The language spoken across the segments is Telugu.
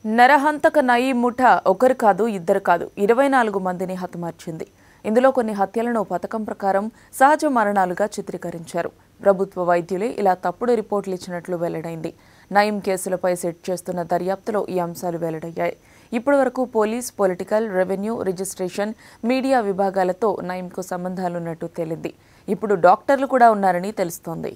నరహంతక నయీం ముఠా ఒకరు కాదు ఇద్దరు కాదు 24 మందిని హతమార్చింది. ఇందులో కొన్ని హత్యలను పథకం ప్రకారం సహజ మరణాలుగా చిత్రీకరించారు. ప్రభుత్వ వైద్యులే ఇలా తప్పుడు రిపోర్టులు ఇచ్చినట్లు వెల్లడైంది. నయీం కేసులపై సెట్ చేస్తున్న దర్యాప్తులో ఈ అంశాలు వెల్లడయ్యాయి. ఇప్పటివరకు police, political, revenue, registration, media విభాగాలతో నయీంకు సంబంధాలున్నట్టు తేలింది. ఇప్పుడు డాక్టర్లు కూడా ఉన్నారని తెలుస్తోంది.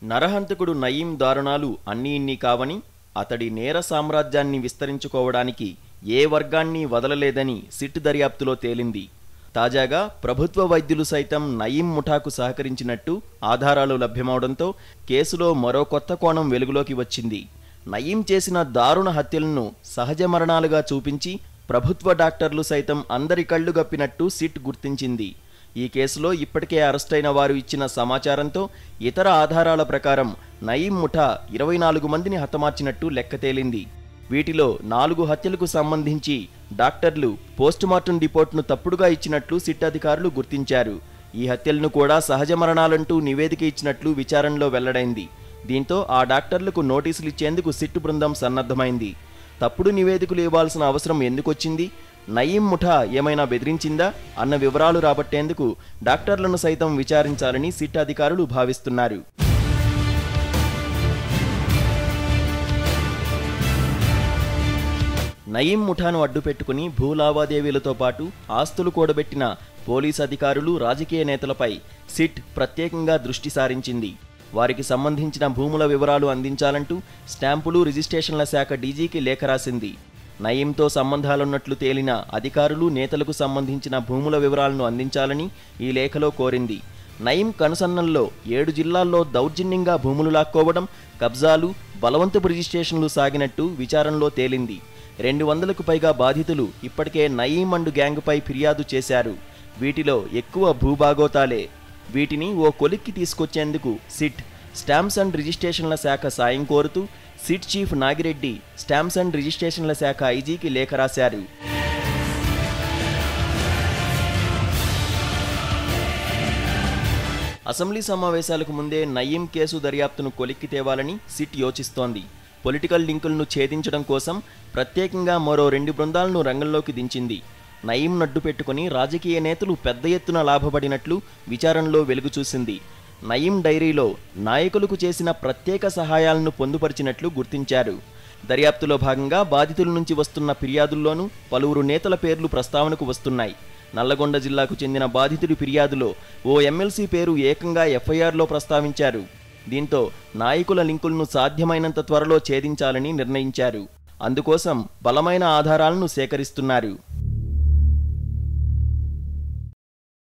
నరహంతకుడు నయీం దారుణాలు అన్నీ ఇన్ని కావని, అతడి నేర సామ్రాజ్యాన్ని విస్తరించుకోవడానికి ఏ వర్గాన్ని వదలలేదని సిట్ దర్యాప్తులో తేలింది. తాజాగా ప్రభుత్వ వైద్యులు సైతం నయీం ముఠాకు సహకరించినట్టు ఆధారాలు లభ్యమవడంతో కేసులో మరో కొత్త కోణం వెలుగులోకి వచ్చింది. నయీం చేసిన దారుణ హత్యలను సహజ మరణాలుగా చూపించి ప్రభుత్వ డాక్టర్లు సైతం అందరి కళ్లు గప్పినట్టు సిట్ గుర్తించింది. ఈ కేసులో ఇప్పటికే అరెస్టైన వారు ఇచ్చిన సమాచారంతో ఇతర ఆధారాల ప్రకారం నయీం ముఠా 24 మందిని హతమార్చినట్టు లెక్క తేలింది. వీటిలో 4 హత్యలకు సంబంధించి డాక్టర్లు పోస్టుమార్టం రిపోర్టును తప్పుడుగా ఇచ్చినట్లు సిట్ అధికారులు గుర్తించారు. ఈ హత్యలను కూడా సహజ మరణాలంటూ నివేదిక ఇచ్చినట్లు విచారణలో వెల్లడైంది. దీంతో ఆ డాక్టర్లకు నోటీసులు ఇచ్చేందుకు సిట్ బృందం సన్నద్ధమైంది. తప్పుడు నివేదికలు ఇవ్వాల్సిన అవసరం ఎందుకొచ్చింది, నయీం ముఠా ఏమైనా బెదిరించిందా అన్న వివరాలు రాబట్టేందుకు డాక్టర్లను సైతం విచారించాలని సిట్ అధికారులు భావిస్తున్నారు. నయీం ముఠాను అడ్డుపెట్టుకుని భూ లావాదేవీలతో పాటు ఆస్తులు కూడబెట్టిన పోలీసు అధికారులు, రాజకీయ నేతలపై సిట్ ప్రత్యేకంగా దృష్టి సారించింది. వారికి సంబంధించిన భూముల వివరాలు అందించాలంటూ స్టాంపులు, రిజిస్ట్రేషన్ల శాఖ డీజీకి లేఖ రాసింది. నయీంతో సంబంధాలున్నట్లు తేలిన అధికారులు, నేతలకు సంబంధించిన భూముల వివరాలను అందించాలని ఈ లేఖలో కోరింది. నయీం కనుసన్నల్లో 7 జిల్లాల్లో దౌర్జన్యంగా భూములు లాక్కోవడం, కబ్జాలు, బలవంతపు రిజిస్ట్రేషన్లు సాగినట్టు విచారణలో తేలింది. 200కు పైగా బాధితులు ఇప్పటికే నయీం అండ్ గ్యాంగ్పై ఫిర్యాదు చేశారు. వీటిలో ఎక్కువ భూభాగోతాలే. వీటిని ఓ కొలిక్కి తీసుకొచ్చేందుకు సిట్ స్టాంప్స్ అండ్ రిజిస్ట్రేషన్ల శాఖ సాయం కోరుతూ SIT chief Nagireddy stamps and రిజిస్ట్రేషన్ల శాఖ ఐజీకి లేఖ రాశారు. అసెంబ్లీ సమావేశాలకు ముందే నయీం కేసు దర్యాప్తును కొలిక్కి తేవాలని సిట్ యోచిస్తోంది. పొలిటికల్ లింకులను ఛేదించడం కోసం ప్రత్యేకంగా మరో 2 బృందాలను రంగంలోకి దించింది. నయీం నడ్డు పెట్టుకుని రాజకీయ నేతలు పెద్ద ఎత్తున లాభపడినట్లు విచారణలో వెలుగు చూసింది. నయీం డైరీలో నాయకులకు చేసిన ప్రత్యేక సహాయాలను పొందుపరిచినట్లు గుర్తించారు. దర్యాప్తులో భాగంగా బాధితుల నుంచి వస్తున్న ఫిర్యాదుల్లోనూ పలువురు నేతల పేర్లు ప్రస్తావనకు వస్తున్నాయి. నల్లగొండ జిల్లాకు చెందిన బాధితుడి ఫిర్యాదులో ఓ ఎమ్మెల్సీ పేరు ఏకంగా ఎఫ్ఐఆర్లో ప్రస్తావించారు. దీంతో నాయకుల లింకులను సాధ్యమైనంత త్వరలో ఛేదించాలని నిర్ణయించారు. అందుకోసం బలమైన ఆధారాలను సేకరిస్తున్నారు.